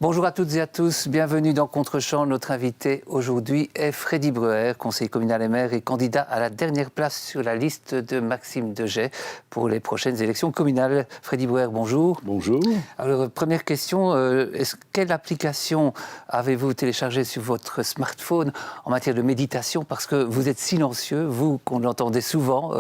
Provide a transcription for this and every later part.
Bonjour à toutes et à tous, bienvenue dans Contre-champ. Notre invité aujourd'hui est Freddy Breuer, conseiller communal et maire et candidat à la dernière place sur la liste de Maxime Deget pour les prochaines élections communales. Freddy Breuer, bonjour. Bonjour. Alors, première question, quelle application avez-vous téléchargée sur votre smartphone en matière de méditation? Parce que vous êtes silencieux, vous qu'on entendait souvent,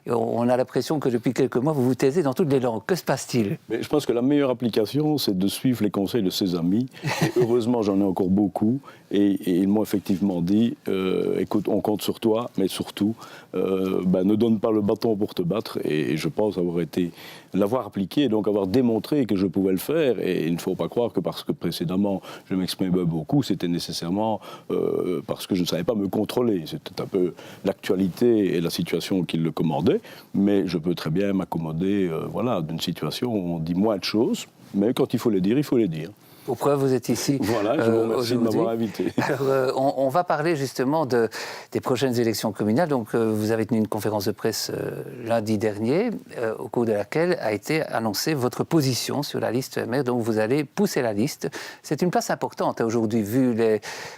on a l'impression que depuis quelques mois vous vous taisez dans toutes les langues. Que se passe-t-il? Mais je pense que la meilleure application, c'est de suivre les conseils de ses amis. Et heureusement, j'en ai encore beaucoup. Et ils m'ont effectivement dit, écoute, on compte sur toi, mais surtout, ne donne pas le bâton pour te battre. Et je pense l'avoir appliqué, et donc avoir démontré que je pouvais le faire. Et il ne faut pas croire que parce que précédemment, je m'exprimais beaucoup, c'était nécessairement parce que je ne savais pas me contrôler. C'était un peu l'actualité et la situation qui le commandaient. Mais je peux très bien m'accommoder d'une situation où on dit moins de choses. Mais quand il faut les dire, il faut les dire. Pourquoi vous êtes ici? Voilà, je vous remercie de m'avoir invité. Alors, on va parler justement des prochaines élections communales. Donc, vous avez tenu une conférence de presse lundi dernier, au cours de laquelle a été annoncée votre position sur la liste maire. Donc, vous allez pousser la liste. C'est une place importante aujourd'hui, vu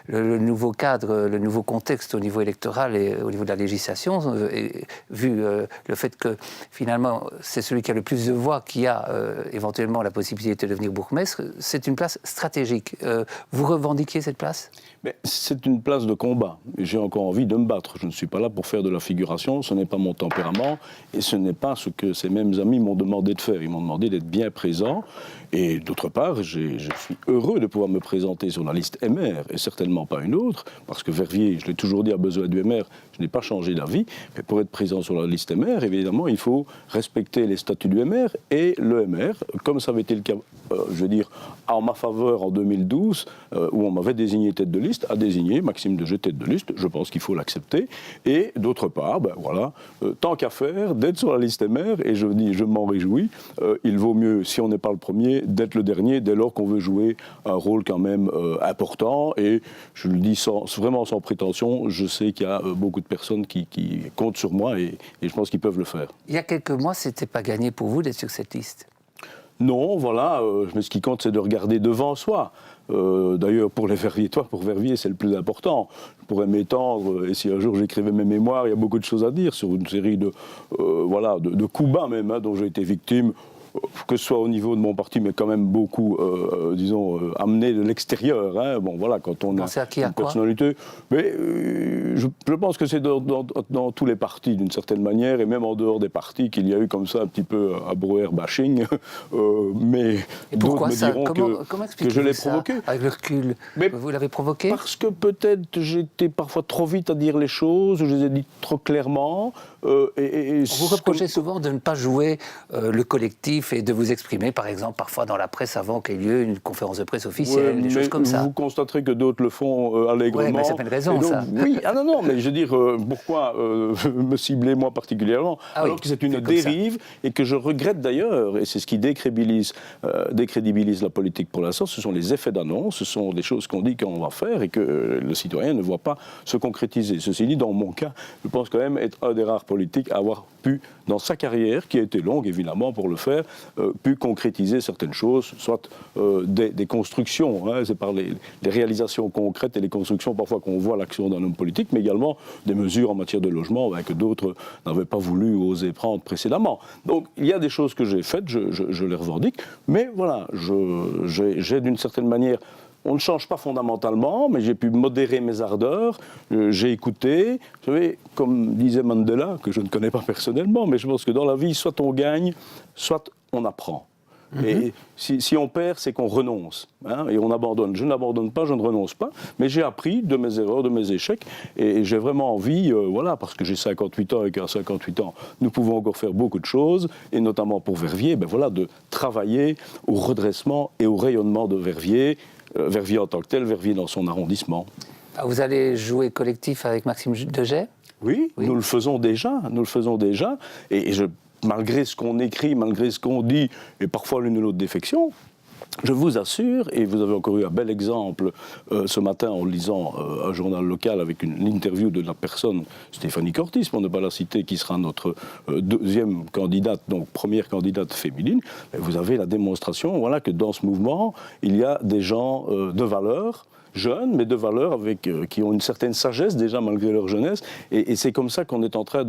le nouveau cadre, le nouveau contexte au niveau électoral et au niveau de la législation, et vu le fait que, finalement, c'est celui qui a le plus de voix qui a éventuellement la possibilité de devenir bourgmestre. C'est une place stratégique. Vous revendiquez cette place? Mais c'est une place de combat. J'ai encore envie de me battre. Je ne suis pas là pour faire de la figuration. Ce n'est pas mon tempérament. Et ce n'est pas ce que ces mêmes amis m'ont demandé de faire. Ils m'ont demandé d'être bien présent. Et d'autre part, je suis heureux de pouvoir me présenter sur la liste MR, et certainement pas une autre, parce que Verviers, je l'ai toujours dit, a besoin du MR. Je n'ai pas changé d'avis. Mais pour être présent sur la liste MR, évidemment, il faut respecter les statuts du MR et le MR, comme ça avait été le cas, en ma faveur en 2012, où on m'avait désigné tête de liste, a désigné Maxime Deget tête de liste. Je pense qu'il faut l'accepter. Et d'autre part, tant qu'à faire, d'être sur la liste MR, et je m'en réjouis, il vaut mieux, si on n'est pas le premier, d'être le dernier, dès lors qu'on veut jouer un rôle quand même important. Et je le dis vraiment sans prétention, je sais qu'il y a beaucoup de personnes qui comptent sur moi, et je pense qu'ils peuvent le faire. Il y a quelques mois, c'était pas gagné pour vous d'être sur cette liste? Non, mais ce qui compte, c'est de regarder devant soi. D'ailleurs, pour les Verviétois, pour Verviers, c'est le plus important. Je pourrais m'étendre, et si un jour j'écrivais mes mémoires, il y a beaucoup de choses à dire sur une série de coups bas même, dont j'ai été victime, que ce soit au niveau de mon parti, mais quand même beaucoup, amené de l'extérieur. Quand on a une personnalité. Mais je pense que c'est dans tous les partis, d'une certaine manière, et même en dehors des partis, qu'il y a eu comme ça un petit peu un Breuer bashing. Mais d'autres me diront que je l'ai provoqué. Avec le recul, vous l'avez provoqué? Parce que peut-être j'étais parfois trop vite à dire les choses, je les ai dites trop clairement. Vous reprochez souvent de ne pas jouer le collectif et de vous exprimer, par exemple, parfois dans la presse avant qu'il y ait lieu une conférence de presse officielle, des choses comme ça. Vous constaterez que d'autres le font allègrement. Oui, mais ça fait une raison, donc, ça. Oui, mais je veux dire, pourquoi me cibler moi particulièrement, alors que c'est une dérive, et que je regrette d'ailleurs, et c'est ce qui décrédibilise la politique pour l'instant, ce sont les effets d'annonce, ce sont des choses qu'on dit qu'on va faire et que le citoyen ne voit pas se concrétiser. Ceci dit, dans mon cas, je pense quand même être un des rares politiques à avoir pu, dans sa carrière, qui a été longue évidemment pour le faire, pu concrétiser certaines choses, soit des constructions, c'est par les réalisations concrètes et les constructions parfois qu'on voit l'action d'un homme politique, mais également des mesures en matière de logement que d'autres n'avaient pas voulu ou osé prendre précédemment. Donc il y a des choses que j'ai faites, je les revendique, mais voilà, j'ai d'une certaine manière... On ne change pas fondamentalement, mais j'ai pu modérer mes ardeurs, j'ai écouté. Vous savez, comme disait Mandela, que je ne connais pas personnellement, mais je pense que dans la vie, soit on gagne, soit on apprend. Et si on perd, c'est qu'on renonce, et on abandonne. Je n'abandonne pas, je ne renonce pas, mais j'ai appris de mes erreurs, de mes échecs, et j'ai vraiment envie, parce que j'ai 58 ans et qu'à 58 ans, nous pouvons encore faire beaucoup de choses, et notamment pour Verviers, de travailler au redressement et au rayonnement de Verviers, Verviers en tant que tel, Verviers dans son arrondissement. Vous allez jouer collectif avec Maxime Deget? Oui, nous le faisons déjà, et malgré ce qu'on écrit, malgré ce qu'on dit, et parfois l'une ou l'autre défection, Je vous assure, et vous avez encore eu un bel exemple ce matin en lisant un journal local avec une interview de la personne, Stéphanie Cortis, pour ne pas la citer, qui sera notre deuxième candidate, donc première candidate féminine, vous avez la démonstration voilà, que dans ce mouvement, il y a des gens de valeur, jeunes, mais de valeur qui ont une certaine sagesse déjà malgré leur jeunesse. Et c'est comme ça qu'on est en train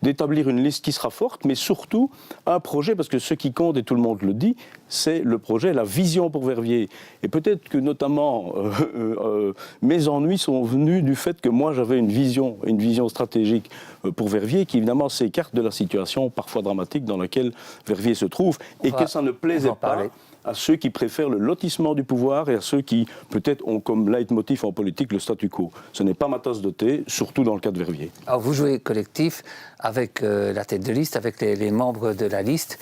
d'établir une liste qui sera forte, mais surtout un projet, parce que ce qui compte, et tout le monde le dit, c'est le projet, la vision pour Verviers. Et peut-être que notamment mes ennuis sont venus du fait que moi j'avais une vision stratégique pour Verviers qui évidemment s'écarte de la situation parfois dramatique dans laquelle Verviers se trouve et que ça ne plaisait pas à ceux qui préfèrent le lotissement du pouvoir et à ceux qui, peut-être, ont comme leitmotiv en politique le statu quo. Ce n'est pas ma tasse de thé, surtout dans le cas de Verviers. Alors, vous jouez collectif avec la tête de liste, avec les membres de la liste.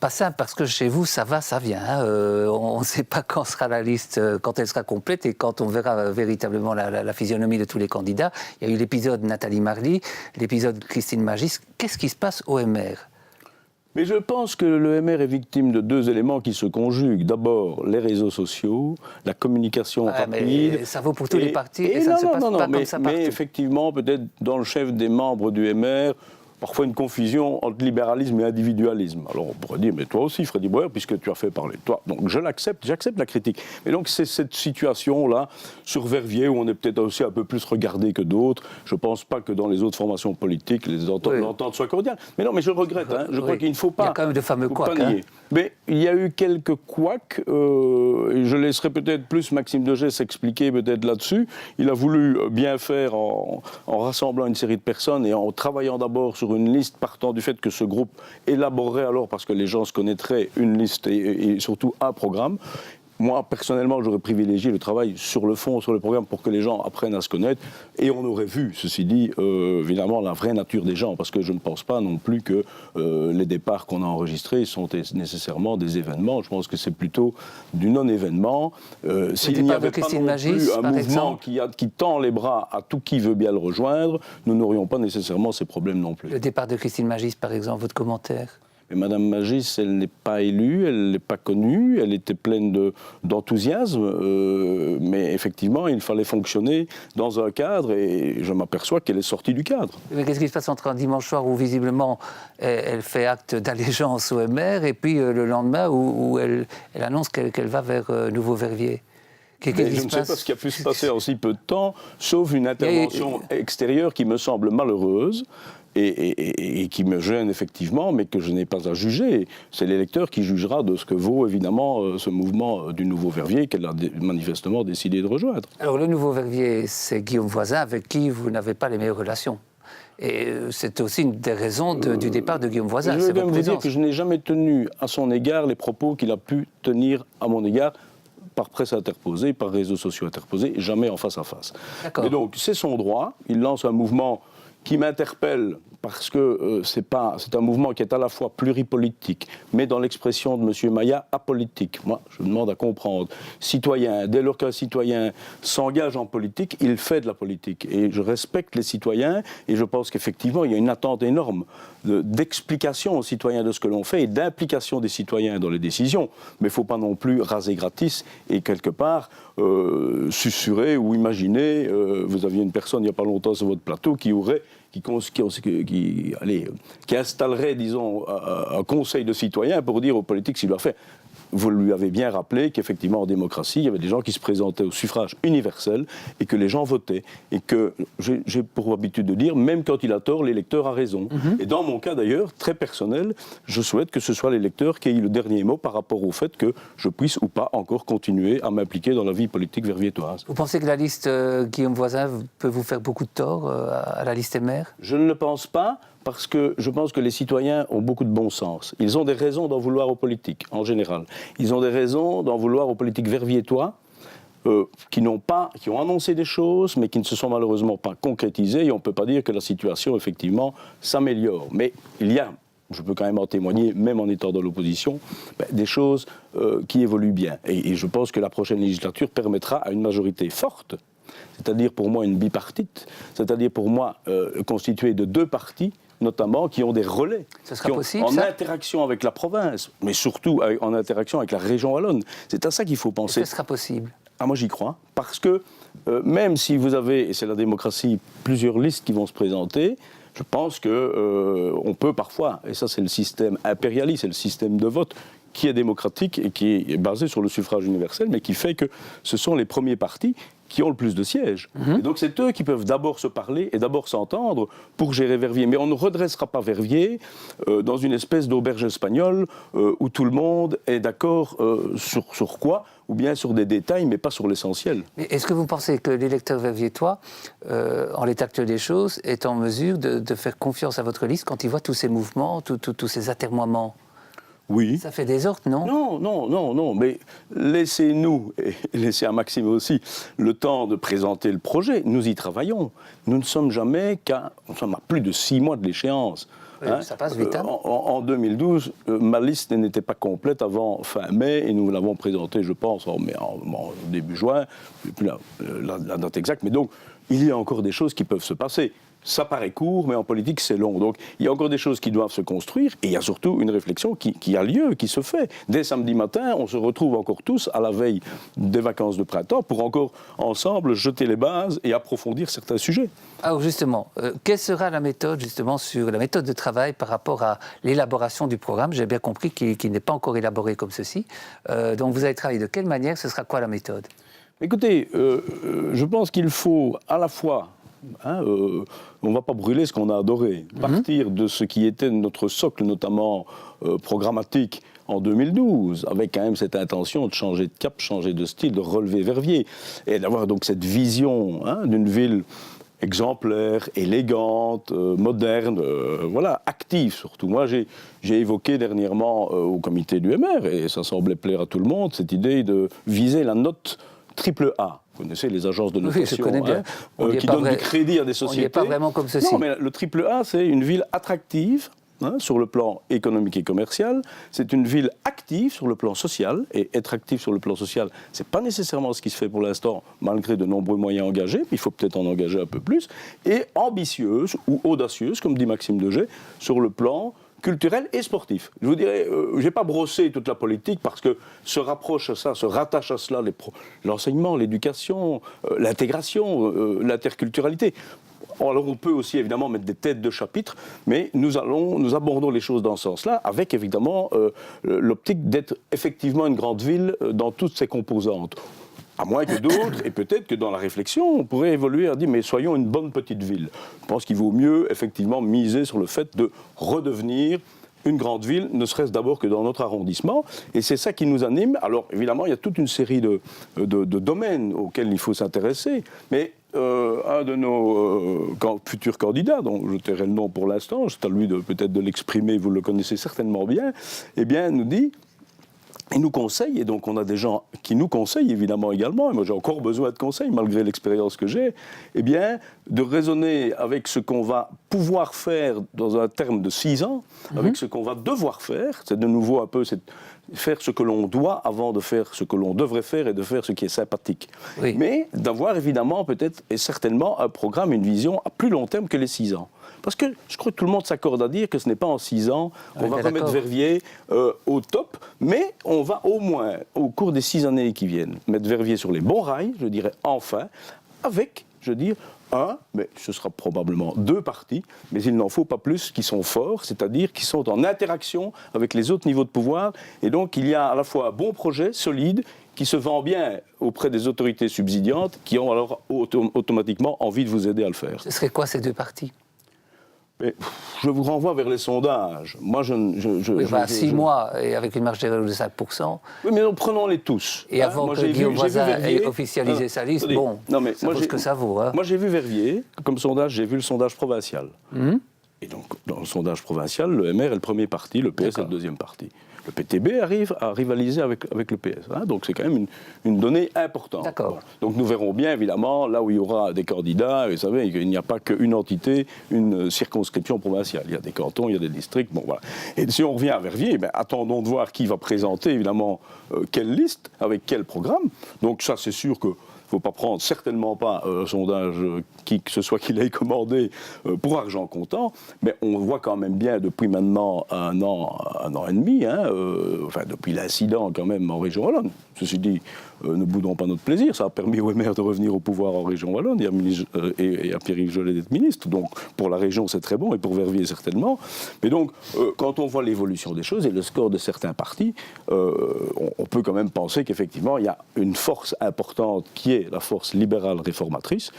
Pas simple, parce que chez vous, ça va, ça vient. Hein. On ne sait pas quand sera la liste, quand elle sera complète et quand on verra véritablement la physionomie de tous les candidats. Il y a eu l'épisode Nathalie Marly, l'épisode Christine Magis. Qu'est-ce qui se passe au MR ? Mais je pense que le MR est victime de deux éléments qui se conjuguent. D'abord, les réseaux sociaux, la communication rapide. Mais ça vaut pour tous les partis et ça ne se passe pas comme ça partout. Mais effectivement, peut-être dans le chef des membres du MR, parfois une confusion entre libéralisme et individualisme. Alors on pourrait dire, mais toi aussi, Freddy Brouwer, puisque tu as fait parler de toi. Donc je l'accepte, j'accepte la critique. Mais donc c'est cette situation-là, sur Verviers, où on est peut-être aussi un peu plus regardé que d'autres. Je ne pense pas que dans les autres formations politiques, l'entente soit cordiale. Mais non, mais je regrette. Hein. Je crois qu'il ne faut pas... Il y a quand même de fameux couacs. Hein. Mais il y a eu quelques couacs, et je laisserai peut-être plus Maxime Degès s'expliquer peut-être là-dessus. Il a voulu bien faire en rassemblant une série de personnes et en travaillant d'abord sur une liste partant du fait que ce groupe élaborerait alors, parce que les gens se connaîtraient, une liste et surtout un programme. Moi, personnellement, j'aurais privilégié le travail sur le fond, sur le programme, pour que les gens apprennent à se connaître. Et on aurait vu, ceci dit, évidemment, la vraie nature des gens, parce que je ne pense pas non plus que les départs qu'on a enregistrés sont nécessairement des événements. Je pense que c'est plutôt du non-événement. S'il n'y avait pas non plus un mouvement qui tend les bras à tout qui veut bien le rejoindre, nous n'aurions pas nécessairement ces problèmes non plus. Le départ de Christine Magis, par exemple, votre commentaire ? Mais Madame Magis, elle n'est pas élue, elle n'est pas connue, elle était pleine d'enthousiasme, mais effectivement, il fallait fonctionner dans un cadre et je m'aperçois qu'elle est sortie du cadre. Mais qu'est-ce qui se passe entre un dimanche soir où visiblement elle fait acte d'allégeance au MR et puis le lendemain où elle annonce qu'elle va vers Nouveau-Verviers? Je ne sais pas ce qui a pu se passer en si peu de temps, sauf une intervention extérieure qui me semble malheureuse. Et qui me gêne effectivement, mais que je n'ai pas à juger. C'est l'électeur qui jugera de ce que vaut évidemment ce mouvement du Nouveau-Verviers qu'elle a manifestement décidé de rejoindre. Alors le Nouveau-Verviers, c'est Guillaume Voisin avec qui vous n'avez pas les meilleures relations. Et c'est aussi une des raisons du départ de Guillaume Voisin. Je veux bien vous dire que je n'ai jamais tenu à son égard les propos qu'il a pu tenir à mon égard par presse interposée, par réseaux sociaux interposés, jamais en face à face. Et donc c'est son droit, il lance un mouvement qui m'interpelle parce que c'est un mouvement qui est à la fois pluripolitique, mais dans l'expression de M. Maillat, apolitique. Moi, je demande à comprendre. Citoyen, dès lors qu'un citoyen s'engage en politique, il fait de la politique. Et je respecte les citoyens, et je pense qu'effectivement, il y a une attente énorme d'explication aux citoyens de ce que l'on fait et d'implication des citoyens dans les décisions. Mais il ne faut pas non plus raser gratis et quelque part susurrer ou imaginer. Vous aviez une personne il n'y a pas longtemps sur votre plateau qui installerait, disons, un conseil de citoyens pour dire aux politiques ce qu'ils doivent faire. Vous lui avez bien rappelé qu'effectivement, en démocratie, il y avait des gens qui se présentaient au suffrage universel et que les gens votaient. Et que, j'ai pour habitude de dire, même quand il a tort, l'électeur a raison. Et dans mon cas, d'ailleurs, très personnel, je souhaite que ce soit l'électeur qui ait eu le dernier mot par rapport au fait que je puisse ou pas encore continuer à m'impliquer dans la vie politique verviétoise. Vous pensez que la liste Guillaume Voisin peut vous faire beaucoup de tort à la liste MR ? Je ne le pense pas. Parce que je pense que les citoyens ont beaucoup de bon sens. Ils ont des raisons d'en vouloir aux politiques, en général. Ils ont des raisons d'en vouloir aux politiques verviétois, qui ont annoncé des choses, mais qui ne se sont malheureusement pas concrétisées. Et on ne peut pas dire que la situation, effectivement, s'améliore. Mais il y a, je peux quand même en témoigner, même en étant dans l'opposition, des choses qui évoluent bien. Et je pense que la prochaine législature permettra à une majorité forte, c'est-à-dire pour moi une bipartite, c'est-à-dire pour moi constituée de deux partis, notamment, qui ont des relais. Ce sera possible, en interaction avec la province, mais surtout en interaction avec la région wallonne. C'est à ça qu'il faut penser. Ce sera possible. Ah, moi, j'y crois. Parce que même si vous avez, et c'est la démocratie, plusieurs listes qui vont se présenter, je pense qu'on peut parfois, et ça c'est le système impérialiste, c'est le système de vote qui est démocratique et qui est basé sur le suffrage universel, mais qui fait que ce sont les premiers partis qui ont le plus de sièges. Et donc c'est eux qui peuvent d'abord se parler et d'abord s'entendre pour gérer Verviers. Mais on ne redressera pas Verviers dans une espèce d'auberge espagnole où tout le monde est d'accord sur quoi, ou bien sur des détails, mais pas sur l'essentiel. Est-ce que vous pensez que l'électeur verviétois, en l'état actuel des choses, est en mesure de faire confiance à votre liste quand il voit tous ces mouvements, tous ces atermoiements ? Oui. Ça fait des ordres, non ? Non, mais laissez-nous, et laissez à Maxime aussi, le temps de présenter le projet. Nous y travaillons. Nous ne sommes jamais nous sommes à plus de 6 mois de l'échéance. Oui, ça passe vite. En 2012, ma liste n'était pas complète avant fin mai, et nous l'avons présentée, je pense, en début juin, plus la date exacte. Mais donc, il y a encore des choses qui peuvent se passer. Ça paraît court, mais en politique, c'est long. Donc, il y a encore des choses qui doivent se construire, et il y a surtout une réflexion qui a lieu, qui se fait. Dès samedi matin, on se retrouve encore tous à la veille des vacances de printemps pour encore, ensemble, jeter les bases et approfondir certains sujets. Alors justement, quelle sera la méthode, justement, sur la méthode de travail par rapport à l'élaboration du programme ? J'ai bien compris qu'il n'est pas encore élaboré comme ceci. Donc, vous allez travailler de quelle manière ? Ce sera quoi la méthode ? Écoutez, je pense qu'il faut à la fois... on ne va pas brûler ce qu'on a adoré. Partir de ce qui était notre socle, notamment programmatique, en 2012, avec quand même cette intention de changer de cap, changer de style, de relever Verviers, et d'avoir donc cette vision d'une ville exemplaire, élégante, moderne, active surtout. Moi, j'ai évoqué dernièrement au comité du MR, et ça semblait plaire à tout le monde, cette idée de viser la note triple A. Vous connaissez les agences de notation, je connais bien. Qui donnent du crédit à des sociétés. On n'y est pas vraiment comme ceci. Non, mais le triple A, c'est une ville attractive sur le plan économique et commercial. C'est une ville active sur le plan social. Et être actif sur le plan social, ce n'est pas nécessairement ce qui se fait pour l'instant, malgré de nombreux moyens engagés. Il faut peut-être en engager un peu plus. Et ambitieuse ou audacieuse, comme dit Maxime Degey, sur le plan culturel et sportif. Je vous dirais, je n'ai pas brossé toute la politique parce que se rattache à cela l'enseignement, l'éducation, l'intégration, l'interculturalité. Alors on peut aussi évidemment mettre des têtes de chapitre, mais nous abordons les choses dans ce sens-là, avec évidemment l'optique d'être effectivement une grande ville dans toutes ses composantes. À moins que d'autres, et peut-être que dans la réflexion, on pourrait évoluer à dire mais soyons une bonne petite ville. Je pense qu'il vaut mieux effectivement miser sur le fait de redevenir une grande ville, ne serait-ce d'abord que dans notre arrondissement. Et c'est ça qui nous anime. Alors évidemment, il y a toute une série de domaines auxquels il faut s'intéresser. Mais un de nos futurs candidats, dont je tairai le nom pour l'instant, c'est à lui peut-être de l'exprimer, vous le connaissez certainement bien, eh bien nous dit... Il nous conseille, et donc on a des gens qui nous conseillent évidemment également, et moi j'ai encore besoin de conseils malgré l'expérience que j'ai, eh bien de raisonner avec ce qu'on va pouvoir faire dans un terme de 6 ans, avec ce qu'on va devoir faire, c'est de nouveau un peu faire ce que l'on doit avant de faire ce que l'on devrait faire et de faire ce qui est sympathique. Oui. Mais d'avoir évidemment peut-être et certainement un programme, une vision à plus long terme que les 6 ans. Parce que je crois que tout le monde s'accorde à dire que ce n'est pas en 6 ans qu'on va remettre Verviers au top, mais on va au moins, au cours des 6 années qui viennent, mettre Verviers sur les bons rails, je dirais enfin, avec, je veux dire, mais ce sera probablement 2 partis, mais il n'en faut pas plus qui sont forts, c'est-à-dire qui sont en interaction avec les autres niveaux de pouvoir, et donc il y a à la fois un bon projet, solide, qui se vend bien auprès des autorités subsidiantes, qui ont alors automatiquement envie de vous aider à le faire. Ce serait quoi ces 2 partis ? Mais je vous renvoie vers les sondages. Moi, 6 mois et avec une marge d'erreur de 5%. Oui, mais prenons-les tous. Et avant que Guillaume Voisin ait officialisé sa liste, ça vaut ce que ça vaut. Moi, j'ai vu Verviers, comme sondage, j'ai vu le sondage provincial. Et donc, dans le sondage provincial, le MR est le premier parti, le PS est le deuxième parti. Le PTB arrive à rivaliser avec le PS. Donc c'est quand même une donnée importante. D'accord. Donc nous verrons bien, évidemment, là où il y aura des candidats, vous savez, il n'y a pas qu'une entité, une circonscription provinciale. Il y a des cantons, il y a des districts, bon voilà. Et si on revient à Verviers, attendons de voir qui va présenter, évidemment, quelle liste, avec quel programme. Donc ça, c'est sûr que ne faut pas prendre, certainement pas un sondage qui que ce soit qu'il ait commandé pour argent comptant, mais on voit quand même bien depuis maintenant un an et demi, enfin depuis l'incident quand même en région Wallonne. Ceci dit, ne boudons pas notre plaisir, ça a permis au maire de revenir au pouvoir en région Wallonne et à Pierre-Yves Jollet d'être ministre, donc pour la région c'est très bon et pour Verviers certainement. Mais donc quand on voit l'évolution des choses et le score de certains partis, on peut quand même penser qu'effectivement il y a une force importante qui est la force libérale réformatrice.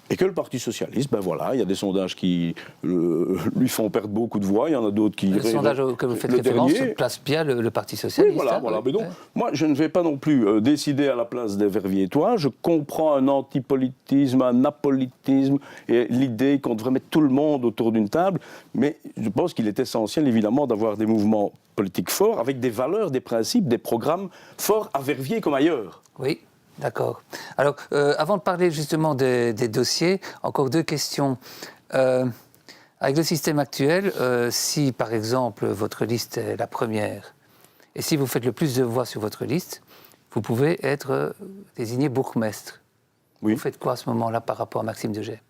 Et que le Parti socialiste, ben voilà, il y a des sondages qui lui font perdre beaucoup de voix, il y en a d'autres qui... Le sondage auquel vous faites référence place bien le Parti socialiste. Oui, voilà. Mais donc, moi, je ne vais pas non plus décider à la place des Verviétois. Je comprends un antipolitisme, un apolitisme, et l'idée qu'on devrait mettre tout le monde autour d'une table, mais je pense qu'il est essentiel, évidemment, d'avoir des mouvements politiques forts, avec des valeurs, des principes, des programmes forts à Verviers comme ailleurs. Oui. D'accord. Alors, avant de parler justement des dossiers, encore deux questions. Avec le système actuel, si par exemple votre liste est la première, et si vous faites le plus de voix sur votre liste, vous pouvez être désigné bourgmestre. Oui. Vous faites quoi à ce moment-là par rapport à Maxime Degey ?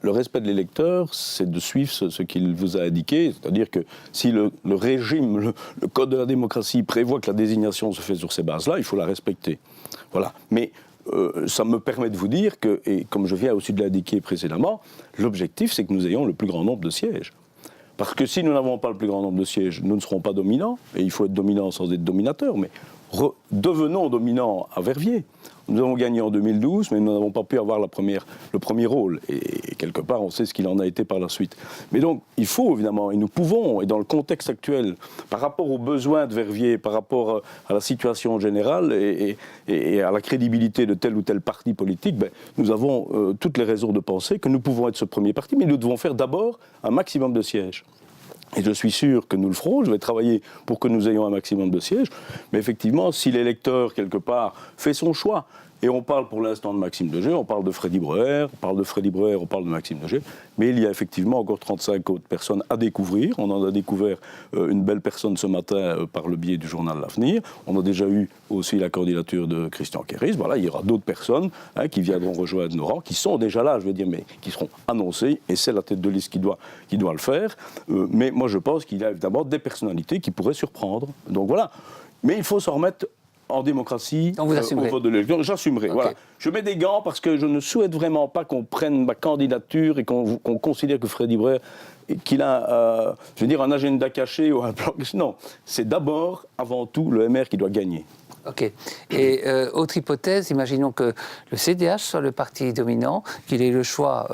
Le respect de l'électeur, c'est de suivre ce qu'il vous a indiqué, c'est-à-dire que si le régime, le code de la démocratie prévoit que la désignation se fait sur ces bases-là, il faut la respecter. Voilà. Mais ça me permet de vous dire que, et comme je viens aussi de l'indiquer précédemment, l'objectif, c'est que nous ayons le plus grand nombre de sièges. Parce que si nous n'avons pas le plus grand nombre de sièges, nous ne serons pas dominants, et il faut être dominant sans être dominateur, mais devenons dominants à Verviers. Nous avons gagné en 2012, mais nous n'avons pas pu avoir le premier rôle. Et quelque part, on sait ce qu'il en a été par la suite. Mais donc, il faut évidemment, et nous pouvons, et dans le contexte actuel, par rapport aux besoins de Verviers, par rapport à la situation générale et à la crédibilité de tel ou tel parti politique, nous avons toutes les raisons de penser que nous pouvons être ce premier parti, mais nous devons faire d'abord un maximum de sièges. Et je suis sûr que nous le ferons, je vais travailler pour que nous ayons un maximum de sièges. Mais effectivement, si l'électeur, quelque part, fait son choix, et on parle pour l'instant de Maxime Degey, on parle de Freddy Breuer, on parle de Maxime Degey, mais il y a effectivement encore 35 autres personnes à découvrir. On en a découvert une belle personne ce matin par le biais du journal L'Avenir. On a déjà eu aussi la candidature de Christian Kéris. Voilà, il y aura d'autres personnes qui viendront rejoindre nos rangs, qui sont déjà là, je veux dire, mais qui seront annoncées, et c'est la tête de liste qui doit le faire. Mais moi, je pense qu'il y a évidemment des personnalités qui pourraient surprendre. Donc voilà. Mais il faut s'en remettre en démocratie, au vote de l'électeur. J'assumerai. Okay. Voilà. Je mets des gants parce que je ne souhaite vraiment pas qu'on prenne ma candidature et qu'on considère que Freddy Breuer, qu'il a, je veux dire, un agenda caché ou un plan. Non, c'est d'abord, avant tout, le MR qui doit gagner. Ok. Et autre hypothèse, imaginons que le CDH soit le parti dominant, qu'il ait le choix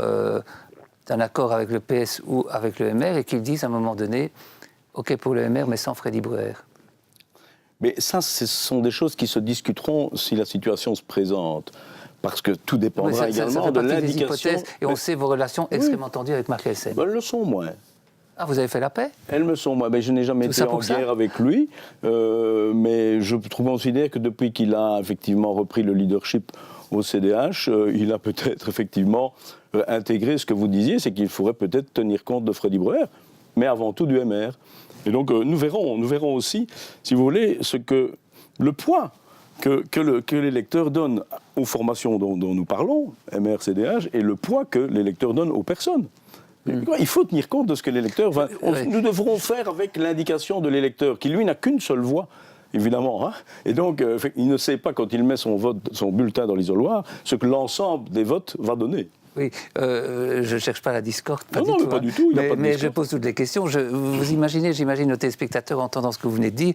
d'un accord avec le PS ou avec le MR et qu'il dise à un moment donné, ok pour le MR mais sans Freddy Breuer. Mais ça, ce sont des choses qui se discuteront si la situation se présente. Parce que tout dépendra également de l'indication. Et on sait vos relations extrêmement tendues avec Marc Hessel. Elles le sont moins. Ah, vous avez fait la paix ? Elles me sont moins. Ben, je n'ai jamais été en guerre avec lui. Mais je considère que depuis qu'il a effectivement repris le leadership au CDH, il a peut-être effectivement intégré ce que vous disiez, c'est qu'il faudrait peut-être tenir compte de Freddy Breuer, mais avant tout du MR. Et donc nous verrons aussi, si vous voulez, le poids que l'électeur donne aux formations dont nous parlons, MR, CDH, et le poids que l'électeur donne aux personnes. Il faut tenir compte de ce que l'électeur va... Nous devrons faire avec l'indication de l'électeur, qui lui n'a qu'une seule voix, évidemment. Hein. Et donc, il ne sait pas, quand il met son bulletin dans l'isoloir, ce que l'ensemble des votes va donner. Oui, je ne cherche pas la discorde, pas du tout. Mais je pose toutes les questions. Vous imaginez, j'imagine nos téléspectateurs, entendant ce que vous venez de dire,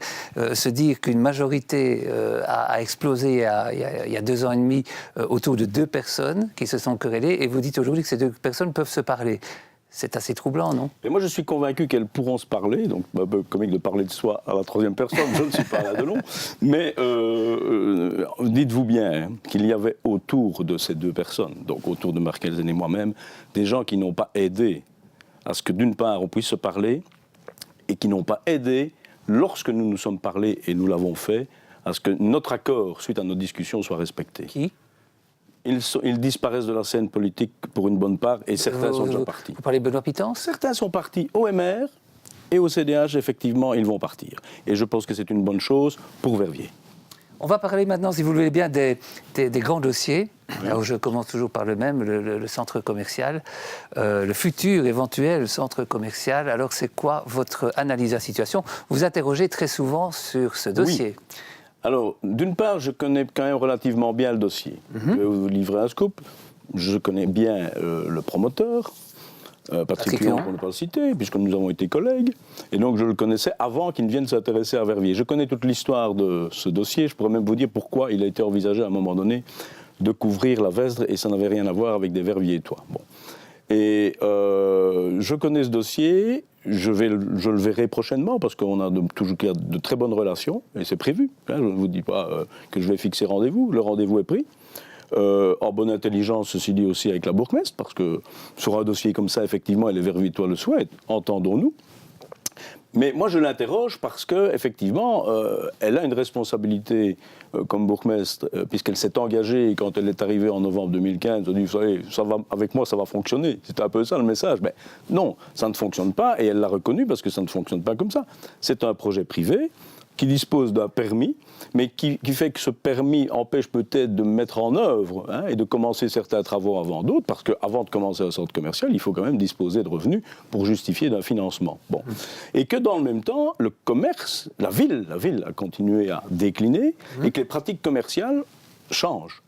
se dire qu'une majorité a explosé il y a 2 ans et demi autour de 2 personnes qui se sont querellées, et vous dites aujourd'hui que ces 2 personnes peuvent se parler. C'est assez troublant, non ? Et moi, je suis convaincu qu'elles pourront se parler. Donc, comique de parler de soi à la 3e personne, je ne suis pas là de long. Mais dites-vous bien qu'il y avait autour de ces 2 personnes, donc autour de Marc Hessel et moi-même, des gens qui n'ont pas aidé à ce que, d'une part, on puisse se parler, et qui n'ont pas aidé, lorsque nous nous sommes parlé, et nous l'avons fait, à ce que notre accord, suite à nos discussions, soit respecté. Qui ? Ils disparaissent de la scène politique pour une bonne part, et certains sont déjà partis. Vous parlez de Benoît Pitance ? Certains sont partis au MR, et au CDH, effectivement, ils vont partir. Et je pense que c'est une bonne chose pour Verviers. On va parler maintenant, si vous le voulez bien, des grands dossiers. Alors, je commence toujours par le même, le centre commercial, le futur éventuel centre commercial. Alors, c'est quoi votre analyse de la situation? Vous interrogez très souvent sur ce dossier. Oui. Alors, d'une part, je connais quand même relativement bien le dossier. Je vais vous livrer un scoop. Je connais bien le promoteur. Patrick Huon, pour ne pas le citer, puisque nous avons été collègues. Et donc, je le connaissais avant qu'il ne vienne s'intéresser à Verviers. Je connais toute l'histoire de ce dossier. Je pourrais même vous dire pourquoi il a été envisagé à un moment donné de couvrir la Vesdre, et ça n'avait rien à voir avec des verviers-tois. Bon. Et je connais ce dossier. Je le verrai prochainement, parce qu'on a toujours de très bonnes relations, et c'est prévu. Hein, je ne vous dis pas que je vais fixer rendez-vous. Le rendez-vous est pris. En bonne intelligence, ceci dit aussi avec la bourgmestre, parce que sur un dossier comme ça, effectivement, et les Verviers-tois le souhaitent, entendons-nous. Mais moi, je l'interroge parce qu'effectivement, elle a une responsabilité comme bourgmestre, puisqu'elle s'est engagée, quand elle est arrivée en novembre 2015, elle a dit, vous savez, avec moi, ça va fonctionner. C'était un peu ça le message. Mais non, ça ne fonctionne pas, et elle l'a reconnu, parce que ça ne fonctionne pas comme ça. C'est un projet privé qui dispose d'un permis, mais qui fait que ce permis empêche peut-être de mettre en œuvre et de commencer certains travaux avant d'autres, parce qu'avant de commencer un centre commercial, il faut quand même disposer de revenus pour justifier d'un financement. Bon. Et que dans le même temps, le commerce, la ville a continué à décliner, et que les pratiques commerciales changent.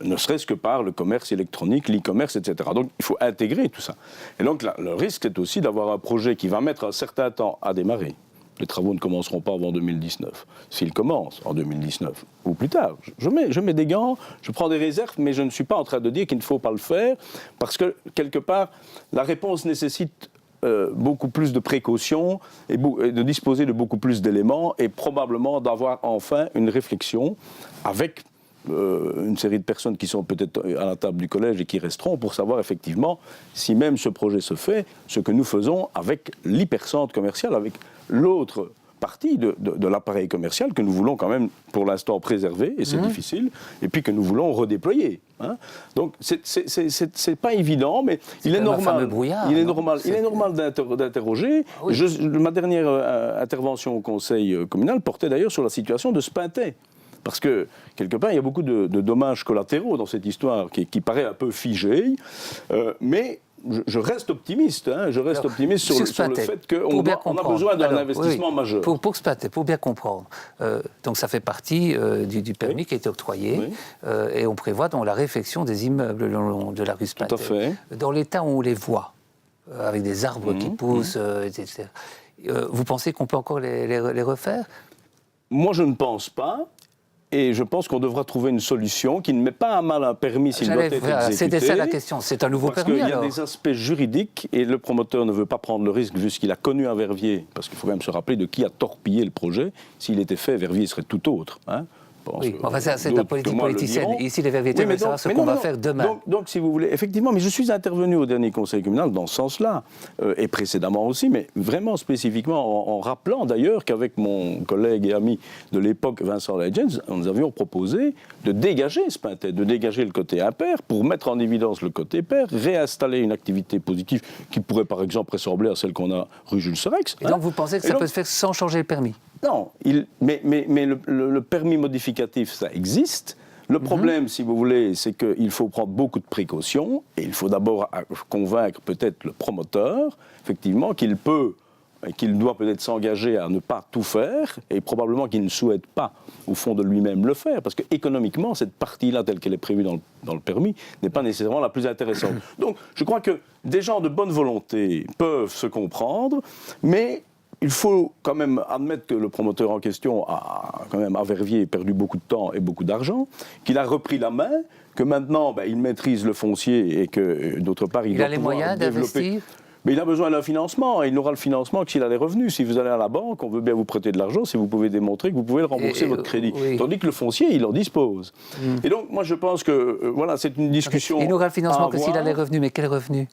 Ne serait-ce que par le commerce électronique, l'e-commerce, etc. Donc il faut intégrer tout ça. Et donc le risque est aussi d'avoir un projet qui va mettre un certain temps à démarrer. Les travaux ne commenceront pas avant 2019. S'ils commencent en 2019 ou plus tard, je mets des gants, je prends des réserves, mais je ne suis pas en train de dire qu'il ne faut pas le faire, parce que, quelque part, la réponse nécessite beaucoup plus de précautions et de disposer de beaucoup plus d'éléments, et probablement d'avoir enfin une réflexion avec une série de personnes qui sont peut-être à la table du collège et qui resteront, pour savoir effectivement si même ce projet se fait, ce que nous faisons avec l'hypercentre commercial, avec l'autre partie de l'appareil commercial que nous voulons quand même pour l'instant préserver, et c'est difficile, et puis que nous voulons redéployer. Hein. Donc c'est pas évident, mais il est normal d'interroger. Ah oui. Ma dernière intervention au conseil communal portait d'ailleurs sur la situation de Spintet. Parce que, quelque part, il y a beaucoup de dommages collatéraux dans cette histoire qui paraît un peu figée, mais je reste optimiste. Je reste optimiste sur le fait qu'on a besoin d'un investissement majeur. Pour Spintet, pour bien comprendre, donc ça fait partie du permis qui a été octroyé, et on prévoit donc la réfection des immeubles le long de la rue Spintet. Tout à fait. Dans l'état où on les voit, avec des arbres qui poussent, etc., vous pensez qu'on peut encore les refaire? Moi, je ne pense pas. Et je pense qu'on devra trouver une solution qui ne met pas à mal un permis s'il doit être exécuté. C'était ça la question, c'est un nouveau permis alors. Parce qu'il y a des aspects juridiques, et le promoteur ne veut pas prendre le risque, vu ce qu'il a connu à Verviers, parce qu'il faut quand même se rappeler de qui a torpillé le projet. S'il était fait, Verviers serait tout autre. Oui, enfin ça, c'est la politique politicienne. Ici, les Verviers veulent savoir ce qu'on va faire demain. Donc, si vous voulez, effectivement, mais je suis intervenu au dernier conseil communal dans ce sens-là, et précédemment aussi, mais vraiment spécifiquement en rappelant d'ailleurs qu'avec mon collègue et ami de l'époque, Vincent Legends, nous avions proposé de dégager Spintet, de dégager le côté impair pour mettre en évidence le côté pair, réinstaller une activité positive qui pourrait par exemple ressembler à celle qu'on a rue Jules Sorex. Et donc vous pensez que ça peut se faire sans changer le permis? Non, mais le permis modificatif, ça existe. Le problème, si vous voulez, c'est qu'il faut prendre beaucoup de précautions, et il faut d'abord convaincre peut-être le promoteur, effectivement, qu'il doit peut-être s'engager à ne pas tout faire, et probablement qu'il ne souhaite pas, au fond de lui-même, le faire, parce qu'économiquement, cette partie-là, telle qu'elle est prévue dans le permis, n'est pas nécessairement la plus intéressante. Donc, je crois que des gens de bonne volonté peuvent se comprendre, mais il faut quand même admettre que le promoteur en question a quand même à Verviers perdu beaucoup de temps et beaucoup d'argent, qu'il a repris la main, que maintenant il maîtrise le foncier et que d'autre part il a les moyens d'investir. Mais il a besoin d'un financement, et il n'aura le financement que s'il a les revenus. Si vous allez à la banque, on veut bien vous prêter de l'argent si vous pouvez démontrer que vous pouvez le rembourser votre crédit. Oui. Tandis que le foncier, il en dispose. Et donc moi je pense que voilà, c'est une discussion. Il n'aura le financement que s'il a les revenus, mais quels revenus?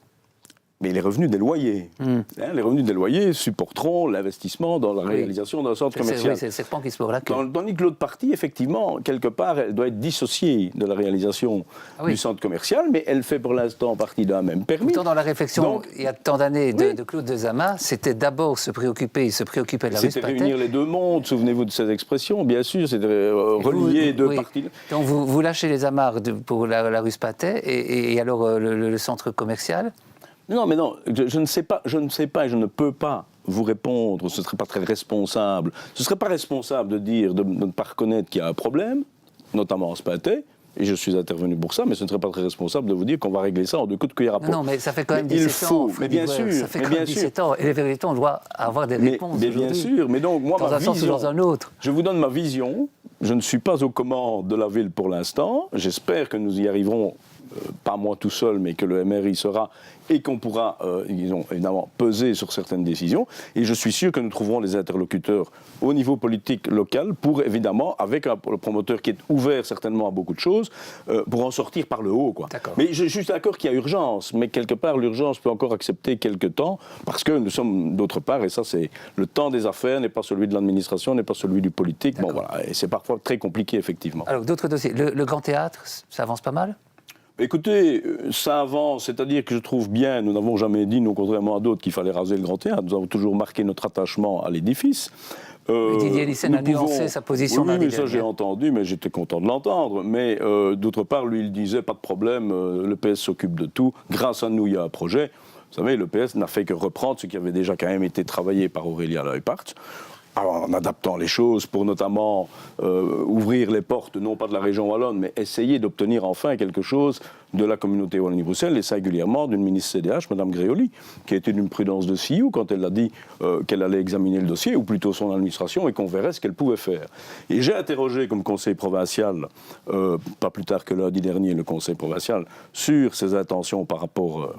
Mais les revenus des loyers, les revenus des loyers supporteront l'investissement dans la réalisation d'un centre commercial. C'est le serpent qui se mord la queue. Tandis que l'autre partie, effectivement, quelque part, elle doit être dissociée de la réalisation du centre commercial, mais elle fait pour l'instant partie d'un même permis. Pourtant, dans la réflexion, il y a tant d'années de Claude Dezama, c'était d'abord se préoccupait de la rue Spatet. C'était réunir les deux mondes, souvenez-vous de ces expressions, bien sûr, c'était relier deux parties. Donc vous lâchez les amarres pour la rue Spatet et alors le centre commercial ? Non, mais non, je ne sais pas et je ne peux pas vous répondre, ce ne serait pas très responsable. Ce ne serait pas responsable de ne pas reconnaître qu'il y a un problème, notamment en Spatet, et je suis intervenu pour ça, mais ce ne serait pas très responsable de vous dire qu'on va régler ça en 2 coups de cuillère à peau. Non, mais ça fait quand même 17 ans. Mais bien sûr, ça fait quand même 17 ans. Et les vérités, on doit avoir des réponses. Mais bien sûr, mais donc moi, dans un sens ou dans un autre. Je vous donne ma vision. Je ne suis pas aux commandes de la ville pour l'instant. J'espère que nous y arriverons, pas moi tout seul, mais que le MRI sera, et qu'on pourra, évidemment, peser sur certaines décisions. Et je suis sûr que nous trouverons les interlocuteurs au niveau politique local pour, évidemment, avec le promoteur qui est ouvert certainement à beaucoup de choses, pour en sortir par le haut, quoi. Mais je suis d'accord qu'il y a urgence, mais quelque part, l'urgence peut encore accepter quelques temps, parce que nous sommes d'autre part, et ça, c'est le temps des affaires, n'est pas celui de l'administration, n'est pas celui du politique. Bon, voilà, et c'est parfois très compliqué, effectivement. Alors, d'autres dossiers. Le Grand Théâtre, ça avance pas mal ? Écoutez, ça avance, c'est-à-dire que je trouve bien, nous n'avons jamais dit, nous, contrairement à d'autres, qu'il fallait raser le Grand Théâtre. Nous avons toujours marqué notre attachement à l'édifice. Didier Lyssen a nuancé sa position. Oui, mais ça j'ai entendu, mais j'étais content de l'entendre. Mais d'autre part, lui, il disait, pas de problème, le PS s'occupe de tout. Grâce à nous, il y a un projet. Vous savez, le PS n'a fait que reprendre ce qui avait déjà quand même été travaillé par Aurélia Leupart, en adaptant les choses pour notamment ouvrir les portes, non pas de la région wallonne, mais essayer d'obtenir enfin quelque chose de la communauté Wallonie-Bruxelles et singulièrement d'une ministre CDH, Mme Gréoli, qui a été d'une prudence de CEO quand elle a dit qu'elle allait examiner le dossier, ou plutôt son administration, et qu'on verrait ce qu'elle pouvait faire. Et j'ai interrogé comme conseil provincial, pas plus tard que lundi dernier, le conseil provincial, sur ses intentions par rapport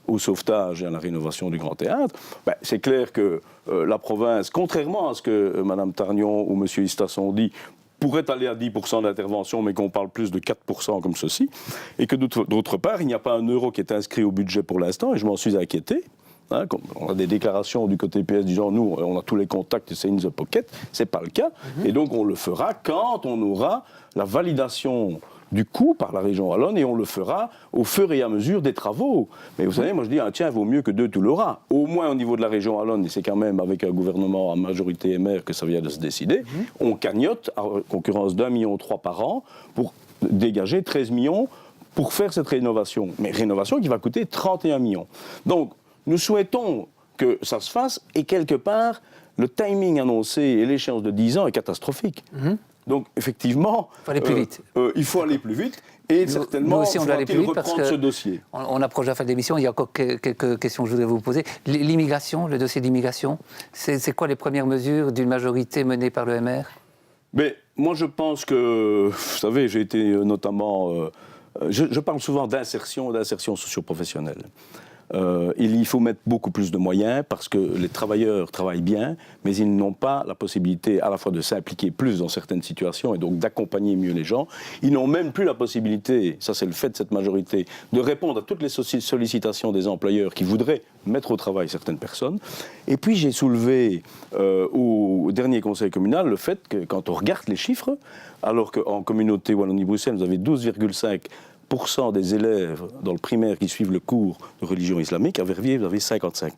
au sauvetage et à la rénovation du Grand Théâtre. C'est clair que la province, contrairement à ce que Mme Tarnion ou M. Istas ont dit, pourrait aller à 10% d'intervention, mais qu'on parle plus de 4% comme ceci, et que d'autre part, il n'y a pas un euro qui est inscrit au budget pour l'instant, et je m'en suis inquiété. On a des déclarations du côté PS disant, nous, on a tous les contacts, c'est in the pocket, c'est pas le cas, et donc on le fera quand on aura la validation du coût par la région wallonne, et on le fera au fur et à mesure des travaux. Mais vous savez, moi je dis, tiens, vaut mieux que 2, tu l'auras. Au moins au niveau de la région wallonne, et c'est quand même avec un gouvernement à majorité MR que ça vient de se décider, on cagnotte à concurrence d'1,3 million par an pour dégager 13 millions pour faire cette rénovation. Mais rénovation qui va coûter 31 millions. Donc, nous souhaitons que ça se fasse, et quelque part, le timing annoncé et l'échéance de 10 ans est catastrophique. Donc, effectivement, il faut aller plus vite. Et certainement, nous aussi, on doit aller plus vite parce que ce dossier. On approche la fin de l'émission. Il y a encore quelques questions que je voudrais vous poser. L'immigration, le dossier d'immigration, c'est quoi les premières mesures d'une majorité menée par le MR ? Mais moi, je pense que, vous savez, j'ai été notamment... je parle souvent d'insertion socio-professionnelle. Il faut mettre beaucoup plus de moyens parce que les travailleurs travaillent bien, mais ils n'ont pas la possibilité à la fois de s'impliquer plus dans certaines situations et donc d'accompagner mieux les gens. Ils n'ont même plus la possibilité, ça c'est le fait de cette majorité, de répondre à toutes les sollicitations des employeurs qui voudraient mettre au travail certaines personnes. Et puis j'ai soulevé au dernier conseil communal le fait que quand on regarde les chiffres, alors qu'en communauté Wallonie-Bruxelles, vous avez 12,5% des élèves dans le primaire qui suivent le cours de religion islamique, à Verviers, vous avez 55%.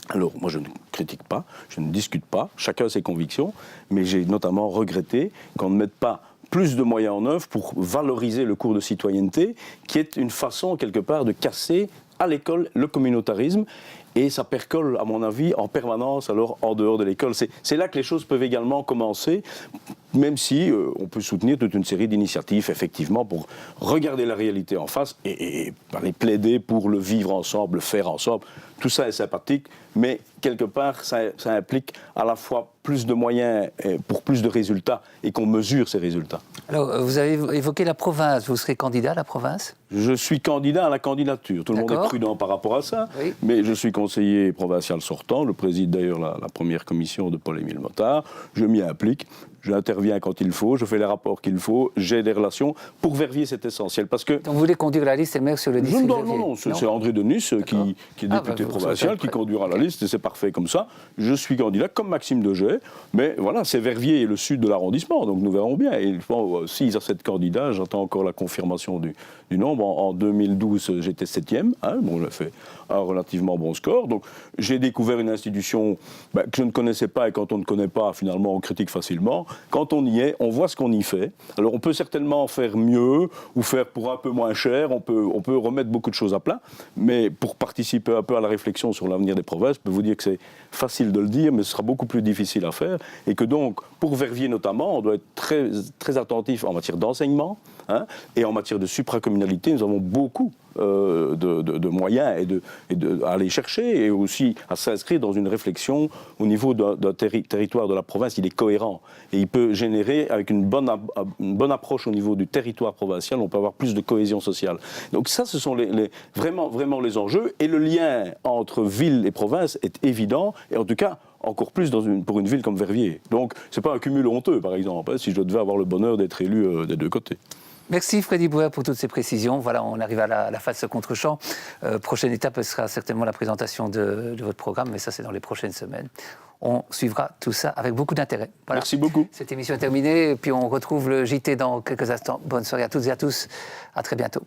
Alors, moi, je ne critique pas, je ne discute pas, chacun a ses convictions, mais j'ai notamment regretté qu'on ne mette pas plus de moyens en œuvre pour valoriser le cours de citoyenneté, qui est une façon, quelque part, de casser à l'école le communautarisme. Et ça percole, à mon avis, en permanence, alors en dehors de l'école. C'est là que les choses peuvent également commencer, même si on peut soutenir toute une série d'initiatives, effectivement, pour regarder la réalité en face et aller plaider pour le vivre ensemble, le faire ensemble. Tout ça est sympathique, mais quelque part, ça implique à la fois plus de moyens pour plus de résultats et qu'on mesure ces résultats. Alors, vous avez évoqué la province. Vous serez candidat à la province ? Je suis candidat à la candidature. Tout le monde est prudent par rapport à ça, oui. Mais je suis conseiller provincial sortant. Je préside d'ailleurs la première commission de Paul-Émile Mottard. Je m'y implique. J'interviens quand il faut, je fais les rapports qu'il faut, j'ai des relations. Pour Verviers, c'est essentiel. Parce que donc vous voulez conduire la liste et le maire sur le district de Verviers ? Non, c'est André Denis qui est député provincial, qui conduira la liste, et c'est parfait comme ça. Je suis candidat, comme Maxime Deget, mais voilà, c'est Verviers et le sud de l'arrondissement, donc nous verrons bien. Et 6 à 7 candidats, j'attends encore la confirmation du nombre. En 2012, j'étais 7e, bon, j'ai fait un relativement bon score. Donc j'ai découvert une institution que je ne connaissais pas, et quand on ne connaît pas, finalement, on critique facilement. Quand on y est, on voit ce qu'on y fait. Alors on peut certainement faire mieux ou faire pour un peu moins cher, on peut remettre beaucoup de choses à plat, mais pour participer un peu à la réflexion sur l'avenir des provinces, je peux vous dire que c'est facile de le dire, mais ce sera beaucoup plus difficile à faire, et que donc, pour Verviers notamment, on doit être très, très attentif en matière d'enseignement, et en matière de supracommunalité, nous avons beaucoup de moyens à aller chercher, et aussi à s'inscrire dans une réflexion au niveau d'un territoire de la province. Il est cohérent et il peut générer, avec une bonne approche au niveau du territoire provincial, on peut avoir plus de cohésion sociale. Donc ça, ce sont vraiment les enjeux, et le lien entre ville et province est évident, et en tout cas encore plus pour une ville comme Verviers. Donc c'est pas un cumul honteux, par exemple, si je devais avoir le bonheur d'être élu des deux côtés. Merci Freddy Brouwer pour toutes ces précisions. Voilà, on arrive à la phase de contre-champ. Prochaine étape sera certainement la présentation de votre programme, mais ça c'est dans les prochaines semaines. On suivra tout ça avec beaucoup d'intérêt. Voilà. Merci beaucoup. Cette émission est terminée, et puis on retrouve le JT dans quelques instants. Bonne soirée à toutes et à tous. À très bientôt.